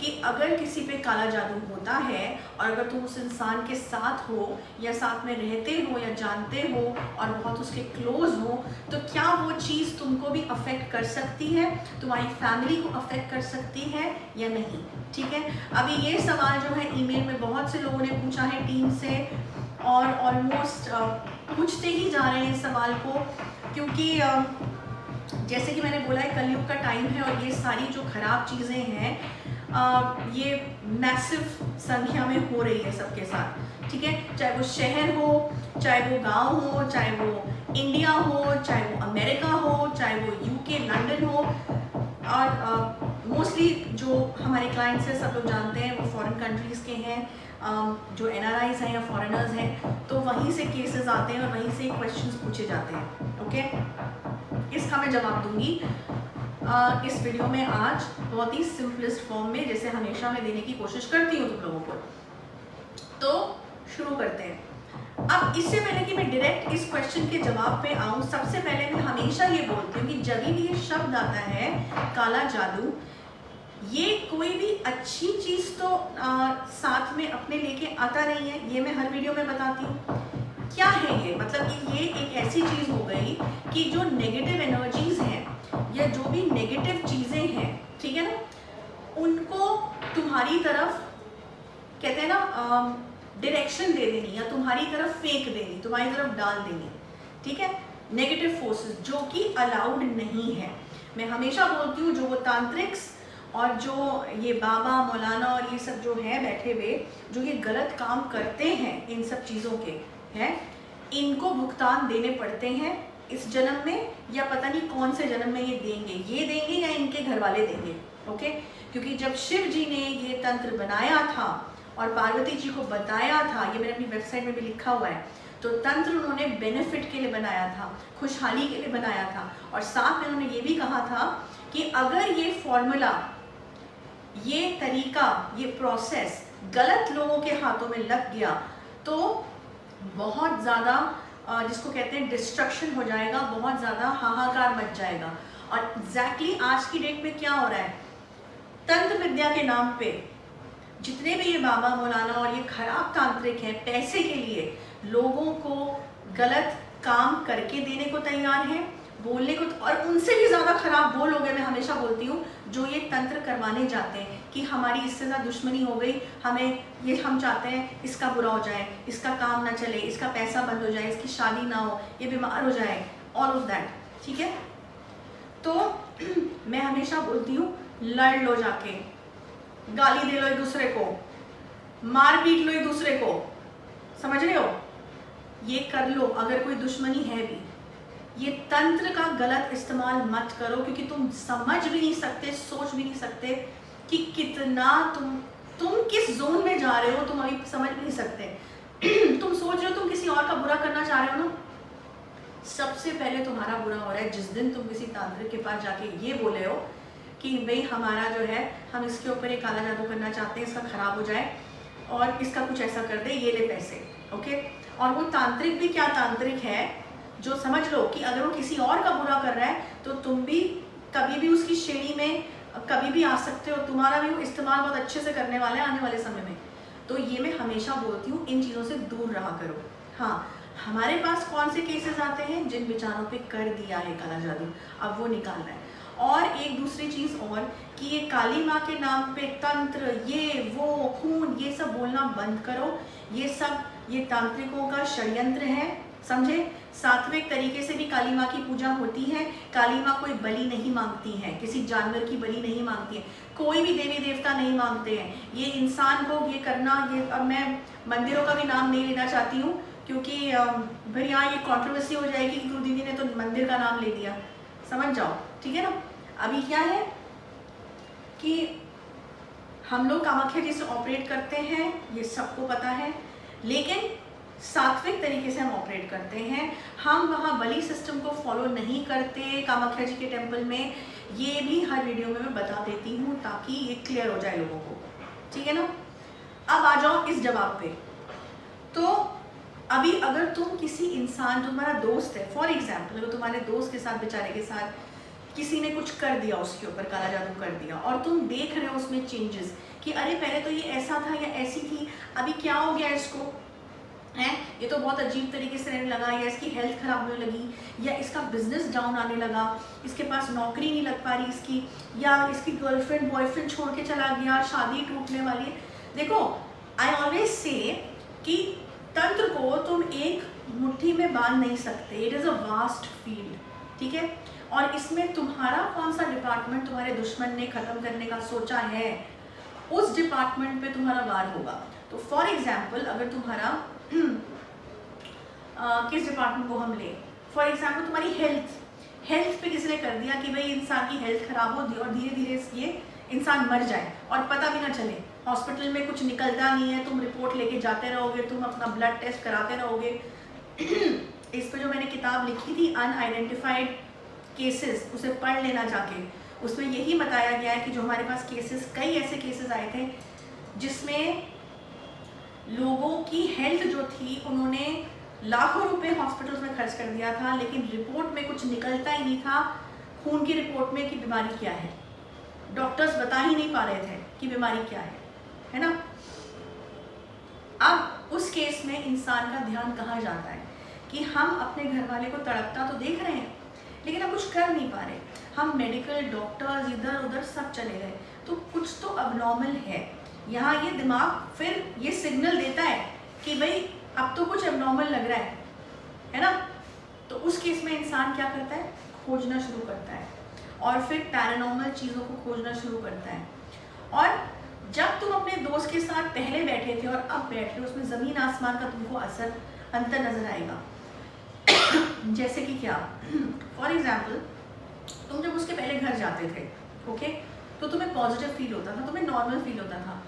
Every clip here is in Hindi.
कि अगर किसी पे काला जादू होता है और अगर तुम उस इंसान के साथ हो या साथ में रहते हो या जानते हो और बहुत उसके क्लोज हो, तो क्या वो चीज़ तुमको भी अफेक्ट कर सकती है, तुम्हारी फैमिली को अफेक्ट कर सकती है या नहीं। ठीक है, अभी ये सवाल जो है ईमेल में बहुत से लोगों ने पूछा है टीम से, और ऑलमोस्ट पूछते ही जा रहे हैं इस सवाल को, क्योंकि जैसे कि मैंने बोला है कलयुग का टाइम है और ये सारी जो खराब चीज़ें हैं ये मैसिव संख्या में हो रही है सबके साथ। ठीक है, चाहे वो शहर हो, चाहे वो गांव हो, चाहे वो इंडिया हो, चाहे वो अमेरिका हो, चाहे वो यूके लंदन हो, और मोस्टली जो हमारे क्लाइंट्स हैं सब लोग जानते हैं वो फॉरेन कंट्रीज़ के हैं, जो NRIs हैं या फॉरेनर्स हैं, तो वहीं से केसेस आते हैं और वहीं से क्वेश्चंस पूछे जाते हैं। ओके, इसका मैं जवाब दूंगी इस वीडियो में आज बहुत ही सिंपलेस्ट फॉर्म में, जैसे हमेशा मैं देने की कोशिश करती हूँ तुम लोगों को। तो शुरू करते हैं। अब इससे पहले कि मैं डायरेक्ट इस क्वेश्चन के जवाब पे आऊँ, सबसे पहले मैं हमेशा ये बोलती हूँ कि जब भी ये शब्द आता है काला जादू, ये कोई भी अच्छी चीज़ तो साथ में अपने लेके आता नहीं है, ये मैं हर वीडियो में बताती हूँ। क्या है ये, मतलब कि ये एक ऐसी चीज़ हो गई कि जो नेगेटिव एनर्जीज हैं या जो भी नेगेटिव चीज़ें हैं, ठीक है ना, उनको तुम्हारी तरफ कहते हैं ना डायरेक्शन दे देनी या तुम्हारी तरफ फेंक देनी, तुम्हारी तरफ डाल देनी। ठीक है, नेगेटिव फोर्सेस जो कि अलाउड नहीं है। मैं हमेशा बोलती हूँ जो वो तांत्रिक्स और जो ये बाबा मौलाना और ये सब जो है बैठे हुए, जो ये गलत काम करते हैं इन सब चीज़ों के हैं, इनको भुगतान देने पड़ते हैं इस जन्म में, या पता नहीं कौन से जन्म में ये देंगे या इनके घर वाले देंगे। ओके, क्योंकि जब शिव जी ने ये तंत्र बनाया था और पार्वती जी को बताया था, ये मैंने अपनी वेबसाइट में भी लिखा हुआ है, तो तंत्र उन्होंने बेनिफिट के लिए बनाया था, खुशहाली के लिए बनाया था, और साथ में उन्होंने ये भी कहा था कि अगर ये फॉर्मूला, ये तरीका, ये प्रोसेस गलत लोगों के हाथों में लग गया तो बहुत ज़्यादा जिसको कहते हैं डिस्ट्रक्शन हो जाएगा, बहुत ज़्यादा हाहाकार मच जाएगा। और एग्जैक्टली आज की डेट में क्या हो रहा है, तंत्र विद्या के नाम पे जितने भी ये बाबा मौलाना और ये खराब तांत्रिक हैं, पैसे के लिए लोगों को गलत काम करके देने को तैयार हैं, बोलने को, और उनसे भी ज़्यादा खराब वो लोग हैं, मैं हमेशा बोलती हूँ, जो ये तंत्र करवाने जाते हैं कि हमारी इससे ज़्यादा दुश्मनी हो गई, हमें ये, हम चाहते हैं इसका बुरा हो जाए, इसका काम ना चले, इसका पैसा बंद हो जाए, इसकी शादी ना हो, ये बीमार हो जाए, ऑल ऑफ दैट। ठीक है, तो मैं हमेशा बोलती हूँ लड़ लो, जाके गाली दे लो एक दूसरे को, मार पीट लो एक दूसरे को, समझ रहे हो, ये कर लो अगर कोई दुश्मनी है भी। ये तंत्र का गलत इस्तेमाल मत करो, क्योंकि तुम समझ भी नहीं सकते, सोच भी नहीं सकते कि कितना तुम किस जोन में जा रहे हो, तुम अभी समझ भी नहीं सकते। तुम सोच रहे हो तुम किसी और का बुरा करना चाह रहे हो ना, सबसे पहले तुम्हारा बुरा हो रहा है जिस दिन तुम किसी तांत्रिक के पास जाके ये बोले हो कि भाई हमारा जो है, हम इसके ऊपर एक काला जादू करना चाहते हैं, इसका खराब हो जाए और इसका कुछ ऐसा कर दे, ये ले पैसे। ओके, और वो तांत्रिक भी क्या तांत्रिक है जो समझ लो कि अगर वो किसी और का बुरा कर रहा है तो तुम भी कभी भी उसकी श्रेणी में कभी भी आ सकते हो, तुम्हारा भी वो इस्तेमाल बहुत अच्छे से करने वाले हैं आने वाले समय में। तो ये मैं हमेशा बोलती हूँ, इन चीज़ों से दूर रहा करो। हाँ, हमारे पास कौन से केसेस आते हैं, जिन बेचारों पे कर दिया है काला जादू, अब वो निकालना है। और एक दूसरी चीज़ और कि ये काली माँ के नाम पे तंत्र, ये वो खून, ये सब बोलना बंद करो। ये सब ये तांत्रिकों का षड्यंत्र है, समझे। सात्विक तरीके से भी काली माँ की पूजा होती है। काली माँ कोई बलि नहीं मांगती है, किसी जानवर की बलि नहीं मांगती है, कोई भी देवी देवता नहीं मांगते हैं। ये इंसान को ये करना, ये, अब मैं मंदिरों का भी नाम नहीं लेना चाहती हूँ क्योंकि फिर यहाँ ये कंट्रोवर्सी हो जाएगी कि गुरु दीदी ने तो मंदिर का नाम ले दिया, समझ जाओ, ठीक है ना। अभी क्या है कि हम लोग कामाख्या जी से ऑपरेट करते हैं, ये सबको पता है, लेकिन सात्विक तरीके से हम ऑपरेट करते हैं। हम वहाँ बलि सिस्टम को फॉलो नहीं करते कामाख्या जी के टेम्पल में। ये भी हर वीडियो में मैं बता देती हूँ ताकि ये क्लियर हो जाए लोगों को, ठीक है ना। अब आ जाओ इस जवाब पे। तो अभी अगर तुम किसी इंसान, तुम्हारा दोस्त है, फॉर एग्जाम्पल अगर तुम्हारे दोस्त के साथ, बेचारे के साथ किसी ने कुछ कर दिया, उसके ऊपर काला जादू कर दिया, और तुम देख रहे हो उसमें चेंजेस कि अरे पहले तो ये ऐसा था या ऐसी थी, अभी क्या हो गया इसको, है ये तो बहुत अजीब तरीके से रहने लगा, या इसकी हेल्थ खराब होने लगी, या इसका बिजनेस डाउन आने लगा, इसके पास नौकरी नहीं लग पा रही इसकी, या इसकी गर्लफ्रेंड बॉयफ्रेंड छोड़ के चला गया, शादी टूटने वाली है। देखो, आई ऑलवेज से कि तंत्र को तुम एक मुट्ठी में बांध नहीं सकते, it is a vast field, ठीक है। और इसमें तुम्हारा कौन सा डिपार्टमेंट तुम्हारे दुश्मन ने ख़त्म करने का सोचा है, उस डिपार्टमेंट पे तुम्हारा वार होगा। तो फॉर एग्जाम्पल अगर तुम्हारा किस डिपार्टमेंट को हम ले, फॉर एग्जाम्पल तुम्हारी हेल्थ पे किसी ने कर दिया कि भाई इंसान की हेल्थ खराब हो और धीरे धीरे ये इंसान मर जाए और पता भी ना चले, हॉस्पिटल में कुछ निकलता नहीं है, तुम रिपोर्ट लेके जाते रहोगे, तुम अपना ब्लड टेस्ट कराते रहोगे। इस पे जो मैंने किताब लिखी थी अनआइडेंटिफाइड केसेस, उसे पढ़ लेना जाके, उसमें यही बताया गया है कि जो हमारे पास केसेस, कई ऐसे केसेस आए थे जिसमें लोगों की हेल्थ जो थी उन्होंने लाखों रुपए हॉस्पिटल्स में खर्च कर दिया था, लेकिन रिपोर्ट में कुछ निकलता ही नहीं था, खून की रिपोर्ट में कि बीमारी क्या है, डॉक्टर्स बता ही नहीं पा रहे थे कि बीमारी क्या है ना। अब उस केस में इंसान का ध्यान कहाँ जाता है कि हम अपने घर वाले को तड़पता तो देख रहे हैं लेकिन हम कुछ कर नहीं पा रहे, हम मेडिकल डॉक्टर्स इधर उधर सब चले गए, तो कुछ तो अबनॉर्मल है यहाँ। ये दिमाग फिर ये सिग्नल देता है कि भाई अब तो कुछ अबनॉर्मल लग रहा है ना। तो उस केस में इंसान क्या करता है, खोजना शुरू करता है और फिर पैरानॉर्मल चीज़ों को खोजना शुरू करता है। और जब तुम अपने दोस्त के साथ पहले बैठे थे और अब बैठ रहे हो, उसमें ज़मीन आसमान का तुमको अंतर नज़र आएगा। जैसे कि क्या, फॉर एग्जाम्पल तुम जब उसके पहले घर जाते थे, ओके, तो तुम्हें पॉजिटिव फील होता था, तुम्हें नॉर्मल फील होता था।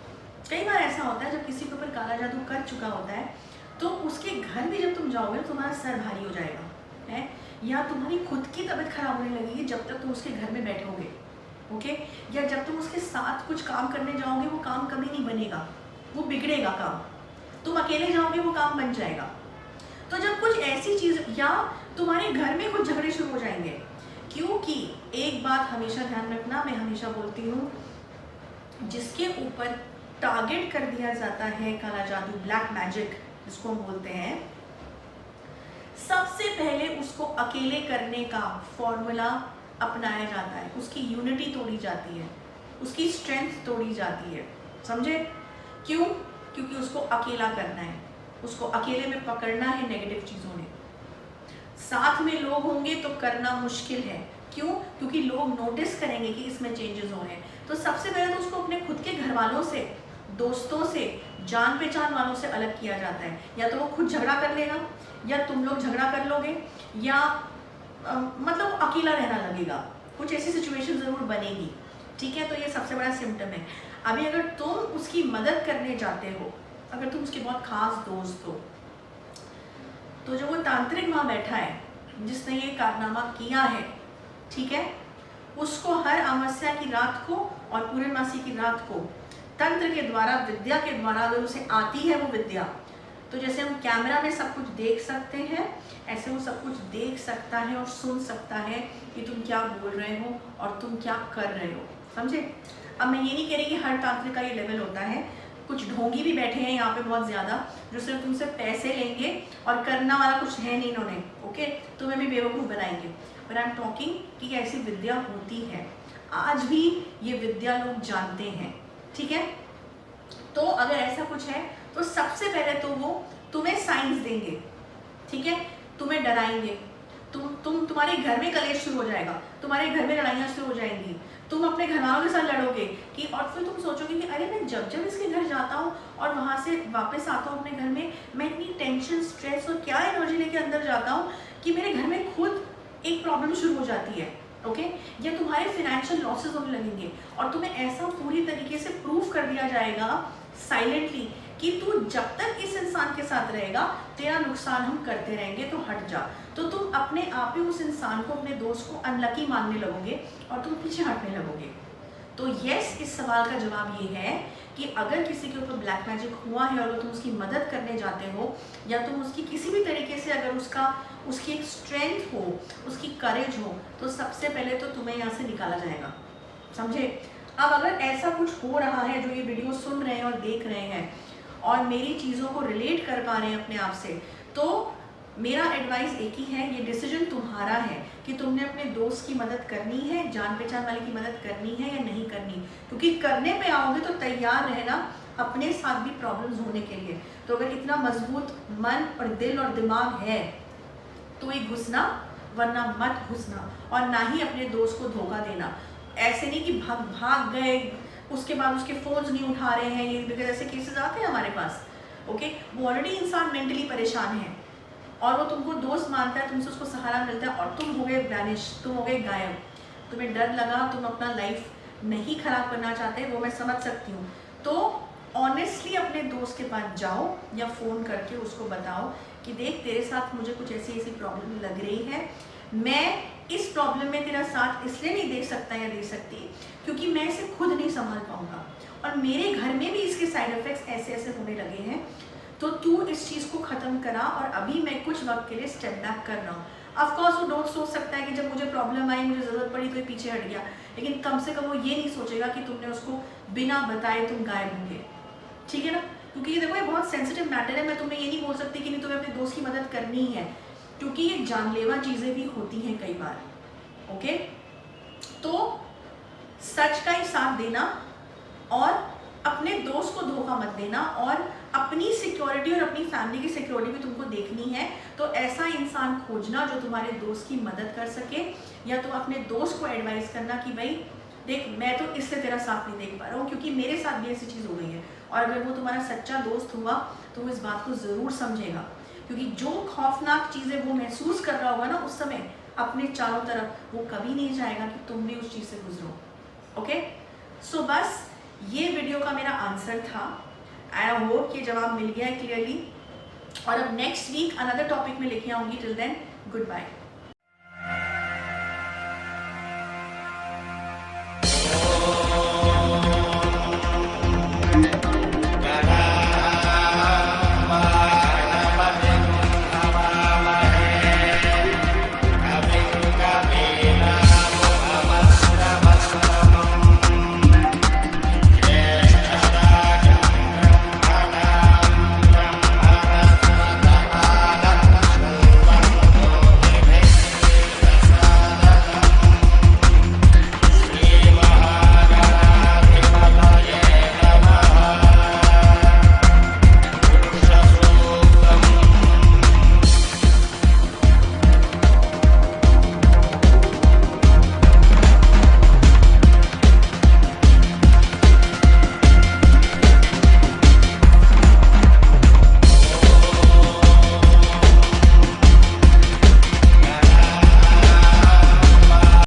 कई बार ऐसा होता है जब किसी के ऊपर काला जादू कर चुका होता है तो उसके घर भी जब तुम जाओगे तो तुम्हारा सर भारी हो जाएगा, है, या तुम्हारी खुद की तबीयत खराब होने लगेगी जब तक तुम उसके घर में बैठोगे, ओके, या जब तुम उसके साथ कुछ काम करने जाओगे वो काम कभी नहीं बनेगा, वो बिगड़ेगा काम, तुम अकेले जाओगे वो काम बन जाएगा। तो जब कुछ ऐसी चीज़, या तुम्हारे घर में कुछ झगड़े शुरू हो जाएंगे, क्योंकि एक बात हमेशा ध्यान रखना, मैं हमेशा बोलती हूँ, जिसके ऊपर टारगेट कर दिया जाता है काला जादू, ब्लैक मैजिक जिसको हम बोलते हैं, सबसे पहले उसको अकेले करने का फॉर्मूला अपनाया जाता है, उसकी यूनिटी तोड़ी जाती है, उसकी स्ट्रेंथ तोड़ी जाती है, समझे? क्यों? क्योंकि उसको अकेला करना है, उसको अकेले में पकड़ना है नेगेटिव चीज़ों ने। साथ में लोग होंगे तो करना मुश्किल है, क्यों? क्योंकि लोग नोटिस करेंगे कि इसमें चेंजेस हो रहे हैं। तो सबसे पहले तो उसको अपने खुद के घर वालों से, दोस्तों से, जान पहचान वालों से अलग किया जाता है। या तो वो खुद झगड़ा कर लेगा, या तुम लोग झगड़ा कर लोगे, या मतलब अकेला रहना लगेगा, कुछ ऐसी सिचुएशन ज़रूर बनेगी, ठीक है। तो ये सबसे बड़ा सिम्टम है। अभी अगर तुम उसकी मदद करने जाते हो, अगर तुम उसके बहुत खास दोस्त हो, तो जो वो तांत्रिक वहाँ बैठा है जिसने ये कारनामा किया है, ठीक है, उसको हर अमावस्या की रात को और पूर्णमासी की रात को तंत्र के द्वारा, विद्या के द्वारा, अगर उसे आती है वो विद्या, तो जैसे हम कैमरा में सब कुछ देख सकते हैं, ऐसे वो सब कुछ देख सकता है और सुन सकता है कि तुम क्या बोल रहे हो और तुम क्या कर रहे हो, समझे? अब मैं ये नहीं कह रही कि हर तांत्रिक का ये लेवल होता है, कुछ ढोंगी भी बैठे हैं यहाँ पे बहुत ज़्यादा, जो सिर्फ तुमसे पैसे लेंगे और करना वाला कुछ है नहीं इन्होंने, ओके, तुम्हें भी बेवकूफ़ बनाएंगे। बट आई एम टॉकिंग कि ऐसी विद्या होती है, आज भी ये विद्या लोग जानते हैं, ठीक है। तो अगर ऐसा कुछ है तो सबसे पहले तो वो तुम्हें साइंस देंगे, ठीक है, तुम्हें डराएंगे, तुम्हारे घर में कलेश शुरू हो जाएगा, तुम्हारे घर में लड़ाइयाँ शुरू हो जाएंगी, तुम अपने घर वालों के साथ लड़ोगे कि, और फिर तुम सोचोगे कि अरे मैं जब जब इसके घर जाता हूँ और वहाँ से वापस आता हूँ अपने घर में, मैं इतनी टेंशन, स्ट्रेस और क्या एनर्जी लेके अंदर जाता हूँ कि मेरे घर में खुद एक प्रॉब्लम शुरू हो जाती है, ओके, या तुम्हारे फिनेंशियल लॉसेस होने लगेंगे और तुम्हें ऐसा पूरी तरीके से प्रूफ कर दिया जाएगा साइलेंटली कि तू जब तक इस इंसान के साथ रहेगा तेरा नुकसान हम करते रहेंगे, तो हट जा। तो तुम अपने आप ही उस इंसान को, अपने दोस्त को अनलकी मानने लगोगे और तुम पीछे हटने लगोगे। तो यस, इस सवाल का जवाब ये है कि अगर किसी के ऊपर ब्लैक मैजिक हुआ है और तुम उसकी मदद करने जाते हो, या तुम उसकी किसी भी तरीके से अगर उसकी एक स्ट्रेंथ हो, उसकी करेज हो, तो सबसे पहले तो तुम्हें यहाँ से निकाला जाएगा, समझे। अब अगर ऐसा कुछ हो रहा है, जो ये वीडियो सुन रहे हैं और देख रहे हैं और मेरी चीज़ों को रिलेट कर पा रहे हैं अपने आप से, तो मेरा एडवाइस एक ही है, ये डिसीजन तुम्हारा है कि तुमने अपने दोस्त की मदद करनी है, जान पहचान वाले की मदद करनी है या नहीं करनी। क्योंकि करने पे आओगे तो तैयार रहना अपने साथ भी प्रॉब्लम्स होने के लिए। तो अगर इतना मजबूत मन और दिल और दिमाग है तो ये घुसना, वरना मत घुसना, और ना ही अपने दोस्त को धोखा देना। ऐसे नहीं कि भाग गए, उसके बाद उसके फोन्स नहीं उठा रहे हैं, ये बिकॉज ऐसे केसेस आते हैं हमारे पास। ओके, वो ऑलरेडी इंसान मेंटली परेशान है और वो तुमको दोस्त मानता है, तुमसे उसको सहारा मिलता है और तुम हो गए वैनिश, तुम हो गए गायब। तुम्हें डर लगा, तुम अपना लाइफ नहीं खराब करना चाहते, वो मैं समझ सकती हूँ। तो ऑनेस्टली अपने दोस्त के पास जाओ या फ़ोन करके उसको बताओ कि देख तेरे साथ मुझे कुछ ऐसी ऐसी प्रॉब्लम लग रही है, मैं इस प्रॉब्लम में तेरा साथ इसलिए नहीं दे सकता या दे सकती क्योंकि मैं इसे खुद नहीं संभाल पाऊँगा और मेरे घर में भी इसके साइड इफ़ेक्ट्स ऐसे ऐसे होने लगे हैं, तो तू इस चीज़ को ख़त्म करा और अभी मैं कुछ वक्त के लिए स्टेप बैक कर रहा हूँ। ऑफकोर्स वो दोस्त सोच सकता है कि जब मुझे प्रॉब्लम आई, मुझे ज़रूरत पड़ी तो ये पीछे हट गया, लेकिन कम से कम वो ये नहीं सोचेगा कि तुमने उसको बिना बताए तुम गायब होंगे, ठीक है ना। क्योंकि ये देखो, ये बहुत सेंसिटिव मैटर है। मैं तुम्हें ये नहीं बोल सकती कि नहीं तुम्हें अपने दोस्त की मदद करनी है, क्योंकि ये जानलेवा चीज़ें भी होती हैं कई बार। ओके, तो सच का ही साथ देना और अपने दोस्त को धोखा मत देना, और अपनी सिक्योरिटी और अपनी फैमिली की सिक्योरिटी भी तुमको देखनी है। तो ऐसा इंसान खोजना जो तुम्हारे दोस्त की मदद कर सके, या तुम अपने दोस्त को एडवाइस करना कि भाई देख, मैं तो इससे तेरा साथ नहीं देख पा रहा हूँ क्योंकि मेरे साथ भी ऐसी चीज़ हो गई है। और अगर वो तुम्हारा सच्चा दोस्त हुआ तो वो इस बात को ज़रूर समझेगा, क्योंकि जो खौफनाक चीज़ें वो महसूस कर रहा होगा ना उस समय अपने चारों तरफ, वो कभी नहीं चाहेगा कि तुम भी उस चीज़ से गुजरो। ओके, सो बस ये वीडियो का मेरा आंसर था। आई होप ये जवाब मिल गया है क्लियरली, और अब नेक्स्ट वीक अनदर टॉपिक में लेके आऊँगी। Till then, good bye.